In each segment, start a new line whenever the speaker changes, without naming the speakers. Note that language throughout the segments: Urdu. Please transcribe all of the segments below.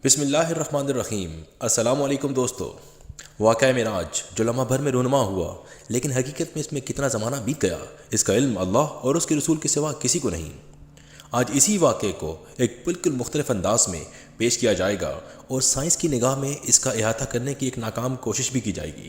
بسم اللہ الرحمن الرحیم۔ السلام علیکم دوستو۔ واقعہ معراج جو لمحہ بھر میں رونما ہوا لیکن حقیقت میں اس میں کتنا زمانہ بیت گیا، اس کا علم اللہ اور اس کے رسول کے سوا کسی کو نہیں۔ آج اسی واقعے کو ایک بالکل مختلف انداز میں پیش کیا جائے گا اور سائنس کی نگاہ میں اس کا احاطہ کرنے کی ایک ناکام کوشش بھی کی جائے گی۔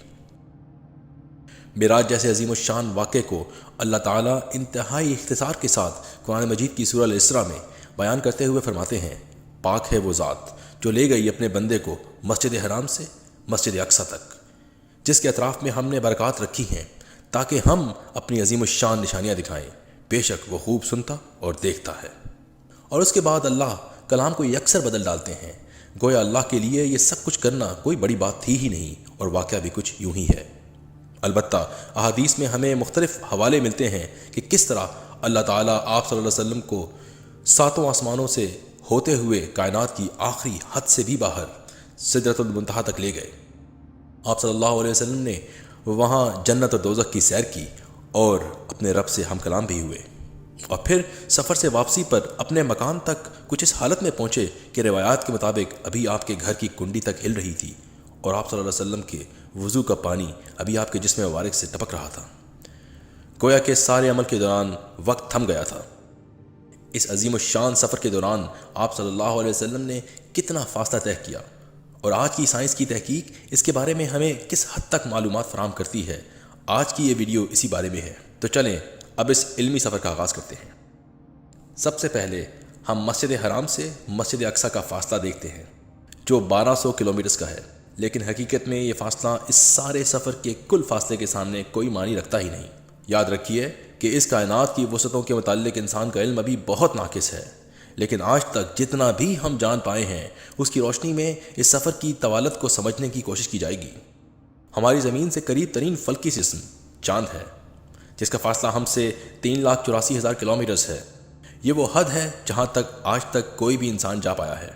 معراج جیسے عظیم الشان واقعے کو اللہ تعالیٰ انتہائی اختصار کے ساتھ قرآن مجید کی سورہ الاسراء میں بیان کرتے ہوئے فرماتے ہیں، پاک ہے وہ ذات جو لے گئی اپنے بندے کو مسجد حرام سے مسجد اقصیٰ تک، جس کے اطراف میں ہم نے برکات رکھی ہیں تاکہ ہم اپنی عظیم الشان نشانیاں دکھائیں، بے شک وہ خوب سنتا اور دیکھتا ہے۔ اور اس کے بعد اللہ کلام کو یکسر بدل ڈالتے ہیں، گویا اللہ کے لیے یہ سب کچھ کرنا کوئی بڑی بات تھی ہی نہیں، اور واقعہ بھی کچھ یوں ہی ہے۔ البتہ احادیث میں ہمیں مختلف حوالے ملتے ہیں کہ کس طرح اللہ تعالیٰ آپ صلی اللہ علیہ وسلم کو ساتوں آسمانوں سے ہوتے ہوئے کائنات کی آخری حد سے بھی باہر سدرۃ المنتہا تک لے گئے۔ آپ صلی اللہ علیہ وسلم نے وہاں جنت و دوزخ کی سیر کی اور اپنے رب سے ہم کلام بھی ہوئے، اور پھر سفر سے واپسی پر اپنے مکان تک کچھ اس حالت میں پہنچے کہ روایات کے مطابق ابھی آپ کے گھر کی کنڈی تک ہل رہی تھی اور آپ صلی اللہ علیہ وسلم کے وضو کا پانی ابھی آپ کے جسم مبارک سے ٹپک رہا تھا، گویا کہ سارے عمل کے دوران وقت تھم گیا تھا۔ اس عظیم الشان سفر کے دوران آپ صلی اللہ علیہ وسلم نے کتنا فاصلہ طے کیا، اور آج کی سائنس کی تحقیق اس کے بارے میں ہمیں کس حد تک معلومات فراہم کرتی ہے، آج کی یہ ویڈیو اسی بارے میں ہے۔ تو چلیں اب اس علمی سفر کا آغاز کرتے ہیں۔ سب سے پہلے ہم مسجد حرام سے مسجد اقصیٰ کا فاصلہ دیکھتے ہیں، جو 1200 کلومیٹرز کا ہے، لیکن حقیقت میں یہ فاصلہ اس سارے سفر کے کل فاصلے کے سامنے کوئی معنی رکھتا ہی نہیں۔ یاد رکھیے کہ اس کائنات کی وسعتوں کے متعلق انسان کا علم ابھی بہت ناقص ہے، لیکن آج تک جتنا بھی ہم جان پائے ہیں اس کی روشنی میں اس سفر کی طوالت کو سمجھنے کی کوشش کی جائے گی۔ ہماری زمین سے قریب ترین فلکی جسم چاند ہے، جس کا فاصلہ ہم سے 3,84,000 کلومیٹرز ہے۔ یہ وہ حد ہے جہاں تک آج تک کوئی بھی انسان جا پایا ہے۔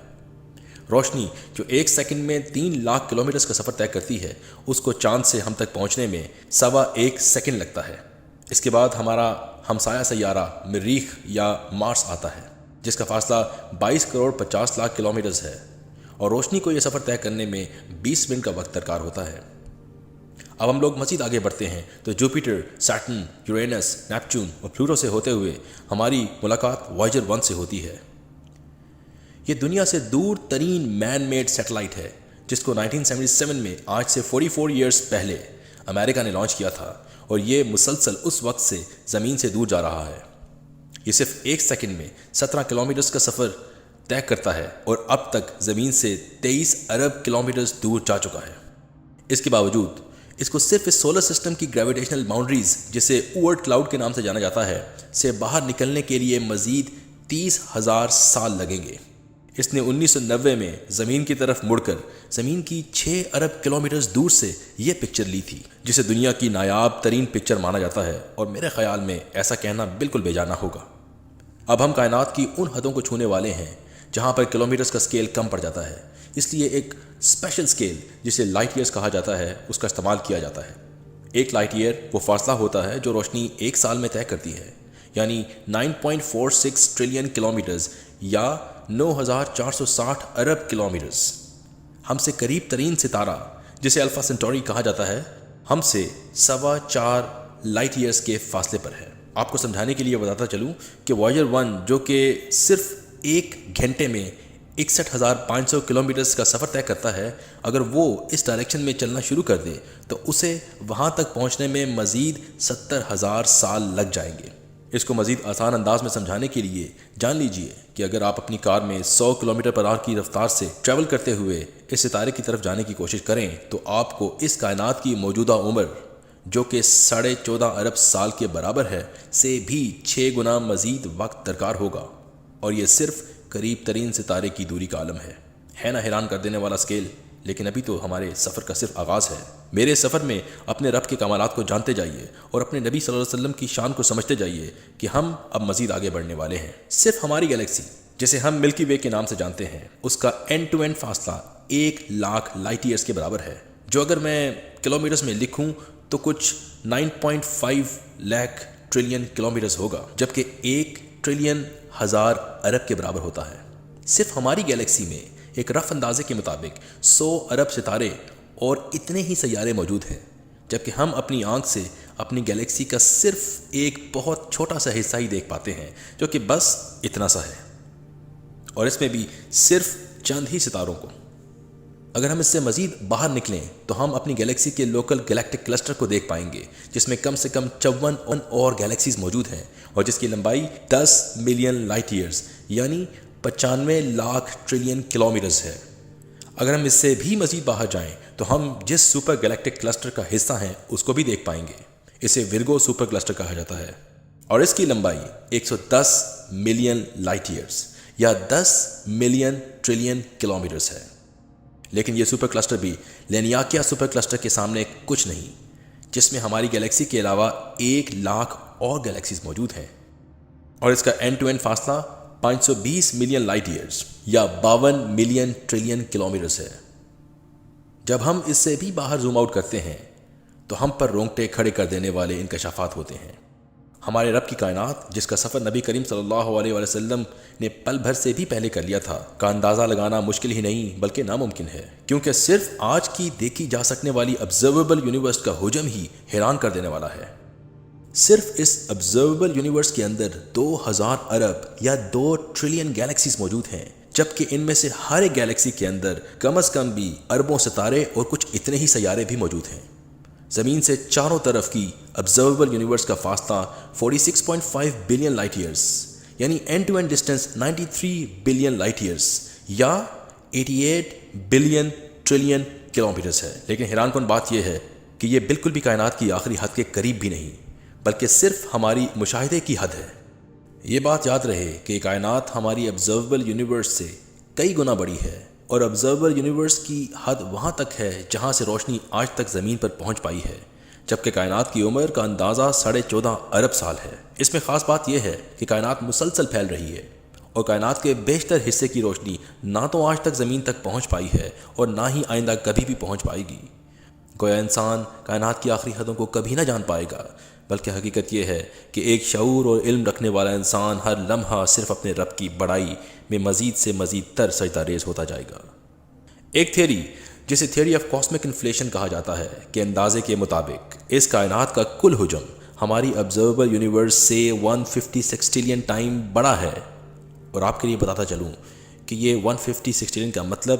روشنی جو 1 سیکنڈ میں 3 لاکھ کلومیٹرز کا سفر طے کرتی ہے، اس کو چاند سے ہم تک پہنچنے میں 1.25 سیکنڈ لگتا ہے۔ اس کے بعد ہمارا ہمسایہ سیارہ مریخ یا مارس آتا ہے، جس کا فاصلہ 22 کروڑ 50 لاکھ کلومیٹرز ہے، اور روشنی کو یہ سفر طے کرنے میں 20 منٹ کا وقت درکار ہوتا ہے۔ اب ہم لوگ مزید آگے بڑھتے ہیں تو جوپیٹر، سیٹرن، یورینس، نیپچون اور پلوٹو سے ہوتے ہوئے ہماری ملاقات وائجر 1 سے ہوتی ہے۔ یہ دنیا سے دور ترین مین میڈ سیٹلائٹ ہے، جس کو 1977 میں آج سے 44 ایئرز پہلے امریکہ نے لانچ کیا تھا، اور یہ مسلسل اس وقت سے زمین سے دور جا رہا ہے۔ یہ صرف 1 سیکنڈ میں 17 کلومیٹرز کا سفر طے کرتا ہے، اور اب تک زمین سے 23 ارب کلومیٹرز دور جا چکا ہے۔ اس کے باوجود اس کو صرف اس سولر سسٹم کی گریویٹیشنل باؤنڈریز، جسے اوورٹ کلاؤڈ کے نام سے جانا جاتا ہے، سے باہر نکلنے کے لیے مزید 30,000 سال لگیں گے۔ اس نے 1990 میں زمین کی طرف مڑ کر زمین کی 6 ارب کلومیٹرز دور سے یہ پکچر لی تھی، جسے دنیا کی نایاب ترین پکچر مانا جاتا ہے، اور میرے خیال میں ایسا کہنا بالکل بے جانا ہوگا۔ اب ہم کائنات کی ان حدوں کو چھونے والے ہیں جہاں پر کلومیٹرز کا سکیل کم پڑ جاتا ہے، اس لیے ایک اسپیشل سکیل جسے لائٹ ایئرز کہا جاتا ہے اس کا استعمال کیا جاتا ہے۔ ایک لائٹ ایئر وہ فاصلہ ہوتا ہے جو روشنی 1 سال میں طے کرتی ہے، یعنی 9.46 ٹریلین کلومیٹرز یا 9,460 ارب کلومیٹرز۔ ہم سے قریب ترین ستارہ جسے الفا سینٹوری کہا جاتا ہے، ہم سے 4.25 لائٹ ایئرز کے فاصلے پر ہے۔ آپ کو سمجھانے کے لیے بتاتا چلوں کہ وائجر 1 جو کہ صرف 1 گھنٹے میں 61,500 کلومیٹرز کا سفر طے کرتا ہے، اگر وہ اس ڈائریکشن میں چلنا شروع کر دے تو اسے وہاں تک پہنچنے میں مزید 70,000 سال لگ جائیں گے۔ اس کو مزید آسان انداز میں سمجھانے کے لیے جان لیجئے کہ اگر آپ اپنی کار میں 100 کلومیٹر پر آور کی رفتار سے ٹریول کرتے ہوئے اس ستارے کی طرف جانے کی کوشش کریں تو آپ کو اس کائنات کی موجودہ عمر، جو کہ 14.5 ارب سال کے برابر ہے، سے بھی 6 گنا مزید وقت درکار ہوگا، اور یہ صرف قریب ترین ستارے کی دوری کا عالم ہے نا حیران کر دینے والا سکیل؟ لیکن ابھی تو ہمارے سفر کا صرف آغاز ہے۔ میرے سفر میں اپنے رب کے کمالات کو جانتے جائیے اور اپنے نبی صلی اللہ علیہ وسلم کی شان کو سمجھتے جائیے کہ ہم اب مزید آگے بڑھنے والے ہیں۔ صرف ہماری گیلیکسی جسے ہم ملکی وے کے نام سے جانتے ہیں، اس کا اینڈ ٹو اینڈ فاصلہ 1 لاکھ لائٹ ایئرز کے برابر ہے، جو اگر میں کلومیٹرز میں لکھوں تو کچھ 9.5 لاکھ ٹریلین کلومیٹرز ہوگا، جبکہ 1 ٹریلین 1000 ارب کے برابر ہوتا ہے۔ صرف ہماری گیلیکسی میں ایک رف اندازے کے مطابق 100 ارب ستارے اور اتنے ہی سیارے موجود ہیں، جبکہ ہم اپنی آنکھ سے اپنی گیلیکسی کا صرف ایک بہت چھوٹا سا حصہ ہی دیکھ پاتے ہیں، جو کہ بس اتنا سا ہے، اور اس میں بھی صرف چند ہی ستاروں کو۔ اگر ہم اس سے مزید باہر نکلیں تو ہم اپنی گیلیکسی کے لوکل گیلیکٹک کلسٹر کو دیکھ پائیں گے، جس میں کم سے کم 54 اور گیلیکسیز موجود ہیں، اور جس کی لمبائی 10 ملین لائٹ ایئرز یعنی 95 لاکھ ٹریلین کلومیٹرز ہے۔ اگر ہم اس سے بھی مزید باہر جائیں تو ہم جس سپر گیلیکٹک کلسٹر کا حصہ ہیں اس کو بھی دیکھ پائیں گے۔ اسے ورگو سپر کلسٹر کہا جاتا ہے، اور اس کی لمبائی 110 ملین لائٹ ایئرز یا 10 ملین ٹریلین کلومیٹرز ہے۔ لیکن یہ سپر کلسٹر بھی لینیاکیا سپر کلسٹر کے سامنے کچھ نہیں، جس میں ہماری گیلیکسی کے علاوہ 1 لاکھ اور گیلیکسیز موجود ہیں، اور اس کا اینڈ ٹو اینڈ فاصلہ 520 ملین لائٹ ایئرز یا 52 ملین ٹریلین کلومیٹرز ہے۔ جب ہم اس سے بھی باہر زوم آؤٹ کرتے ہیں تو ہم پر رونگٹے کھڑے کر دینے والے انکشافات ہوتے ہیں۔ ہمارے رب کی کائنات، جس کا سفر نبی کریم صلی اللہ علیہ وسلم نے پل بھر سے بھی پہلے کر لیا تھا، کا اندازہ لگانا مشکل ہی نہیں بلکہ ناممکن ہے، کیونکہ صرف آج کی دیکھی جا سکنے والی آبزرویبل یونیورس کا حجم ہی حیران کر دینے والا ہے۔ صرف اس آبزرویبل یونیورس کے اندر 2000 ارب یا 2 ٹریلین گیلیکسیز موجود ہیں، جبکہ ان میں سے ہر ایک گیلیکسی کے اندر کم از کم بھی اربوں ستارے اور کچھ اتنے ہی سیارے بھی موجود ہیں۔ زمین سے چاروں طرف کی آبزرویبل یونیورس کا فاصلہ 46.5 بلین لائٹ ایئرز یعنی end to end distance 93 billion light years یا 88 بلین ٹریلین کلومیٹرز ہے۔ لیکن حیران کن بات یہ ہے کہ یہ بالکل بھی کائنات کی آخری حد کے قریب بھی نہیں، بلکہ صرف ہماری مشاہدے کی حد ہے۔ یہ بات یاد رہے کہ کائنات ہماری آبزرویبل یونیورس سے کئی گنا بڑی ہے، اور آبزرویبل یونیورس کی حد وہاں تک ہے جہاں سے روشنی آج تک زمین پر پہنچ پائی ہے، جبکہ کائنات کی عمر کا اندازہ 14.5 ارب سال ہے۔ اس میں خاص بات یہ ہے کہ کائنات مسلسل پھیل رہی ہے، اور کائنات کے بیشتر حصے کی روشنی نہ تو آج تک زمین تک پہنچ پائی ہے اور نہ ہی آئندہ کبھی بھی پہنچ پائے گی۔ گویا انسان کائنات کی آخری حدوں کو کبھی نہ جان پائے گا، بلکہ حقیقت یہ ہے کہ ایک شعور اور علم رکھنے والا انسان ہر لمحہ صرف اپنے رب کی بڑائی میں مزید سے مزید تر سجدہ ریز ہوتا جائے گا۔ ایک تھیوری جسے تھیوری آف کاسمک انفلیشن کہا جاتا ہے کے اندازے کے مطابق اس کائنات کا کل حجم ہماری آبزرویبل یونیورس سے 156 ٹریلین ٹائم بڑا ہے، اور آپ کے لیے بتاتا چلوں کہ یہ 156 ٹریلین کا مطلب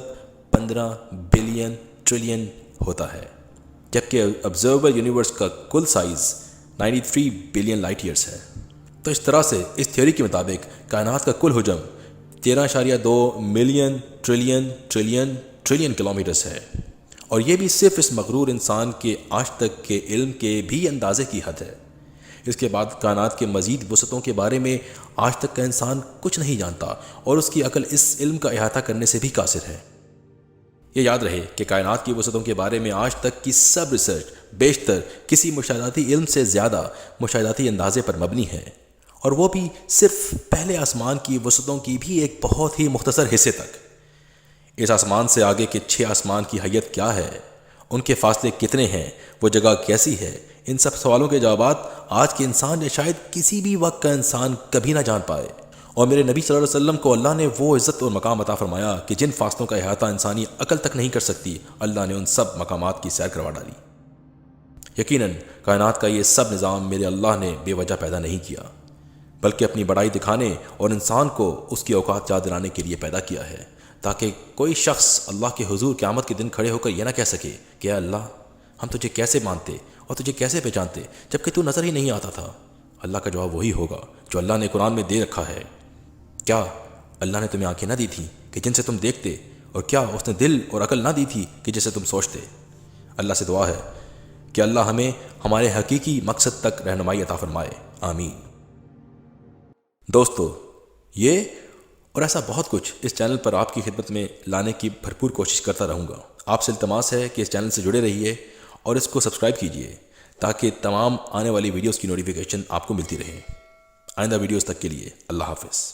15 بلین ٹریلین ہوتا ہے، جبکہ آبزرویبل یونیورس کا کل سائز 93 بلین لائٹ ایئرس ہے۔ تو اس طرح سے اس تھیوری کے مطابق کائنات کا کل حجم 13.2 ملین ٹریلین کلومیٹرز ہے، اور یہ بھی صرف اس مغرور انسان کے آج تک کے علم کے بھی اندازے کی حد ہے۔ اس کے بعد کائنات کے مزید وسعتوں کے بارے میں آج تک کا انسان کچھ نہیں جانتا، اور اس کی عقل اس علم کا احاطہ کرنے سے بھی قاصر ہے۔ یہ یاد رہے کہ کائنات کی وسعتوں کے بارے میں آج تک کی سب ریسرچ بیشتر کسی مشاہداتی علم سے زیادہ مشاہداتی اندازے پر مبنی ہے، اور وہ بھی صرف پہلے آسمان کی وسعتوں کی بھی ایک بہت ہی مختصر حصے تک۔ اس آسمان سے آگے کے 6 آسمان کی حیت کیا ہے، ان کے فاصلے کتنے ہیں، وہ جگہ کیسی ہے، ان سب سوالوں کے جوابات آج کے انسان یا شاید کسی بھی وقت کا انسان کبھی نہ جان پائے۔ اور میرے نبی صلی اللہ علیہ وسلم کو اللہ نے وہ عزت اور مقام عطا فرمایا کہ جن فاصلوں کا احاطہ انسانی عقل تک نہیں کر سکتی، اللہ نے ان سب مقامات کی سیر کروا ڈالی۔ یقیناً کائنات کا یہ سب نظام میرے اللہ نے بے وجہ پیدا نہیں کیا، بلکہ اپنی بڑائی دکھانے اور انسان کو اس کی اوقات یاد دلانے کے لیے پیدا کیا ہے، تاکہ کوئی شخص اللہ کے حضور قیامت کے دن کھڑے ہو کر یہ نہ کہہ سکے کہ اے اللہ، ہم تجھے کیسے مانتے اور تجھے کیسے پہچانتے جبکہ تو نظر ہی نہیں آتا تھا۔ اللہ کا جواب وہی ہوگا جو اللہ نے قرآن میں دے رکھا ہے۔ کیا اللہ نے تمہیں آنکھیں نہ دی تھیں کہ جن سے تم دیکھتے، اور کیا اس نے دل اور عقل نہ دی تھی کہ جسے تم سوچتے؟ اللہ سے دعا ہے کہ اللہ ہمیں ہمارے حقیقی مقصد تک رہنمائی عطا فرمائے، آمین۔ دوستو، یہ اور ایسا بہت کچھ اس چینل پر آپ کی خدمت میں لانے کی بھرپور کوشش کرتا رہوں گا۔ آپ سے التماس ہے کہ اس چینل سے جڑے رہیے اور اس کو سبسکرائب کیجیے تاکہ تمام آنے والی ویڈیوز کی نوٹیفیکیشن آپ کو ملتی رہے۔ آئندہ ویڈیوز تک کے لیے اللہ حافظ۔